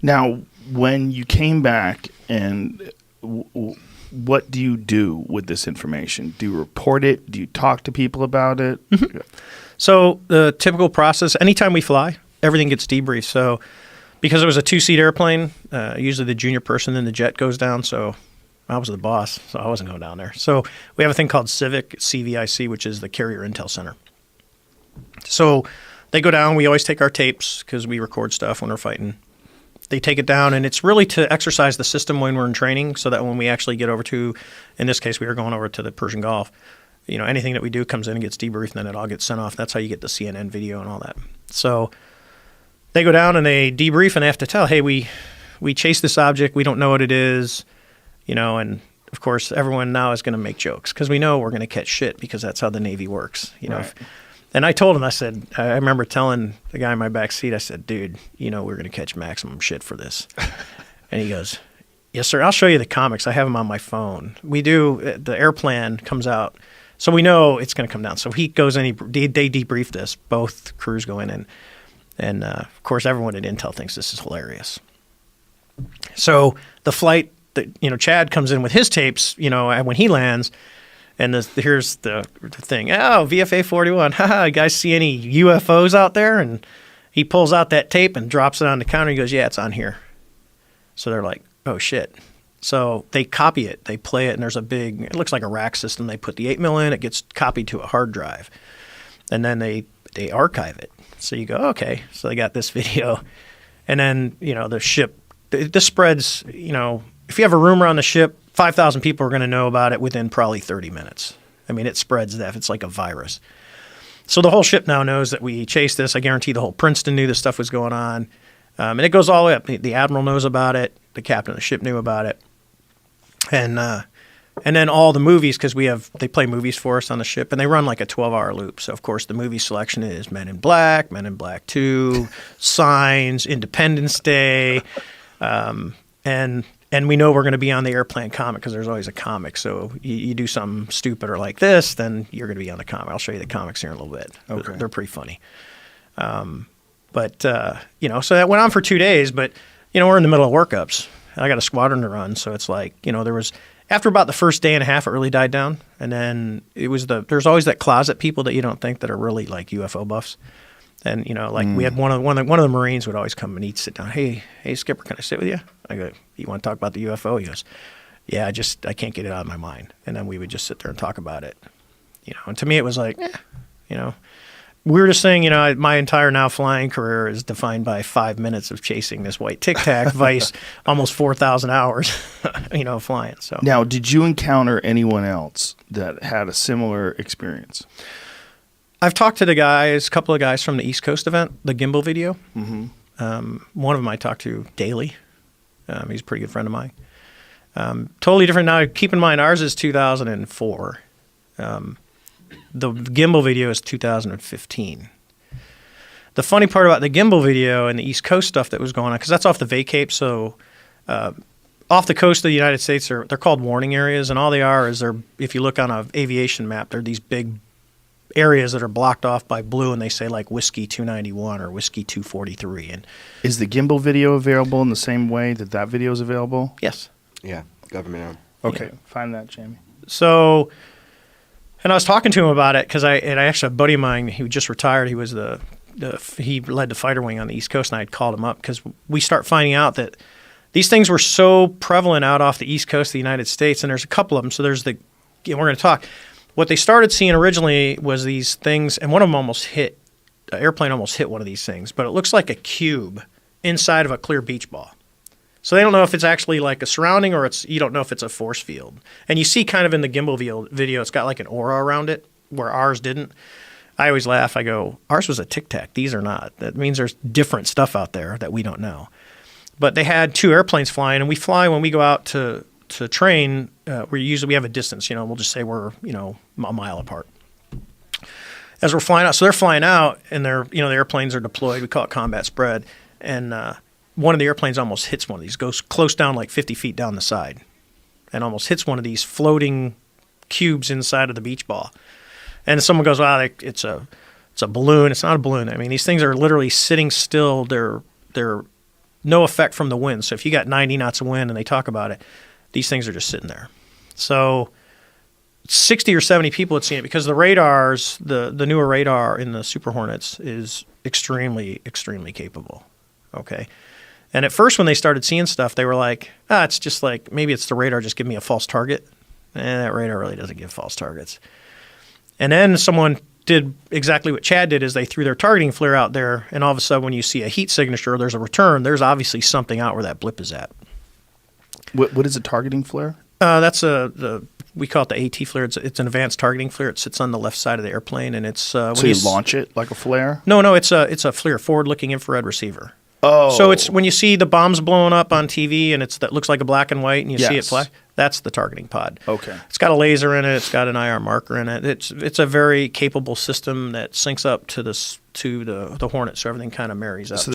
Now, when you came back, and what do you do with this information? Do you report it? Do you talk to people about it? So the typical process, anytime we fly, everything gets debriefed. So because it was a 2-seat airplane, usually the junior person in the jet goes down. So I was the boss, so I wasn't going down there. So we have a thing called CVIC, which is the Carrier Intel Center. So they go down. We always take our tapes because we record stuff when we're fighting. They take it down, and it's really to exercise the system when we're in training so that when we actually get over to, in this case, we were going over to the Persian Gulf, anything that we do comes in and gets debriefed, and then it all gets sent off. That's how you get the CNN video and all that. So they go down and they debrief, and they have to tell, hey, we chased this object. We don't know what it is, and of course, everyone now is going to make jokes because we know we're going to catch shit because that's how the Navy works, Right. And I told him, I remember telling the guy in my back seat, I said, dude, we're going to catch maximum shit for this. And he goes, yes, sir. I'll show you the comics. I have them on my phone. We do. The airplane comes out. So we know it's going to come down. So he goes in, they debrief this. Both crews go in. And of course, everyone at Intel thinks this is hilarious. So the flight, Chad comes in with his tapes, when he lands. And here's the thing. Oh, VFA 41. Haha, you guys see any UFOs out there? And he pulls out that tape and drops it on the counter. He goes, yeah, it's on here. So they're like, oh, shit. So they copy it. They play it, and there's it looks like a rack system. They put the 8mm in. It gets copied to a hard drive. And then they archive it. So you go, okay. So they got this video. And then, the ship, this spreads, if you have a rumor on the ship, 5,000 people are going to know about it within probably 30 minutes. I mean, it spreads that. It's like a virus. So the whole ship now knows that we chased this. I guarantee the whole Princeton knew this stuff was going on. And it goes all the way up. The admiral knows about it. The captain of the ship knew about it. And then all the movies, because they play movies for us on the ship, and they run like a 12-hour loop. So, of course, the movie selection is Men in Black 2, Signs, Independence Day, and we know we're going to be on the airplane comic because there's always a comic. So you do something stupid or like this, then you're going to be on the comic. I'll show you the comics here in a little bit. Okay. They're pretty funny. So that went on for 2 days, but, we're in the middle of workups. I got a squadron to run, so it's like, there was, after about the first day and a half, it really died down. And then there's always that closet people that you don't think that are really like UFO buffs. And, we had one of the Marines would always come and he'd sit down. Hey, Skipper, can I sit with you? I go, you want to talk about the UFO? He goes, yeah, I can't get it out of my mind. And then we would just sit there and talk about it. And to me it was like, weirdest thing, my entire now flying career is defined by 5 minutes of chasing this white Tic Tac vice almost 4,000 hours, flying. So now, did you encounter anyone else that had a similar experience? I've talked to a couple of guys from the East Coast event, the gimbal video. Mm-hmm. One of them I talk to daily. He's a pretty good friend of mine. Totally different now. Keep in mind, ours is 2004. The gimbal video is 2015. The funny part about the gimbal video and the East Coast stuff that was going on, because that's off the VACAPE, so off the coast of the United States, they're called warning areas, and all they are is if you look on an aviation map, they're these big areas that are blocked off by blue, and they say like Whiskey 291 or Whiskey 243. And is the gimbal video available in the same way that video is available? Yes. Yeah, government owned. Okay, yeah. Find that, Jamie. So, and I was talking to him about it because I actually, a buddy of mine, he just retired. He was he led the fighter wing on the East Coast, and I had called him up because we start finding out that these things were so prevalent out off the East Coast of the United States, and there's a couple of them. So we're going to talk. What they started seeing originally was these things, and one of them an airplane almost hit one of these things, but it looks like a cube inside of a clear beach ball. So they don't know if it's actually like a surrounding or you don't know if it's a force field. And you see kind of in the gimbal video, it's got like an aura around it where ours didn't. I always laugh. I go, ours was a Tic Tac. These are not. That means there's different stuff out there that we don't know. But they had 2 airplanes flying, and we fly when we go out to train. We have a distance, we'll just say we're, a mile apart. As we're flying out, so they're flying out, and the airplanes are deployed. We call it combat spread. And one of the airplanes almost hits one of these, goes close down like 50 feet down the side, and almost hits one of these floating cubes inside of the beach ball. And someone goes, it's a it's a balloon. It's not a balloon. I mean, these things are literally sitting still. They're no effect from the wind. So if you got 90 knots of wind and they talk about it, these things are just sitting there. So 60 or 70 people had seen it because the radars, the newer radar in the Super Hornets is extremely, extremely capable. Okay. And at first when they started seeing stuff, they were like, it's just like, maybe it's the radar just giving me a false target. And that radar really doesn't give false targets. And then someone did exactly what Chad did, is they threw their targeting flare out there, and all of a sudden when you see a heat signature or there's a return, there's obviously something out where that blip is at. What is a targeting flare? That's we call it the AT flare. It's an advanced targeting flare. It sits on the left side of the airplane, and it's so you launch it like a flare? No, it's a FLIR, forward-looking infrared receiver. Oh, so it's when you see the bombs blowing up on TV, and that looks like a black and white, and you see it fly. That's the targeting pod. Okay. It's got a laser in it. It's got an IR marker in it. It's a very capable system that syncs up to the Hornet, so everything kind of marries up. So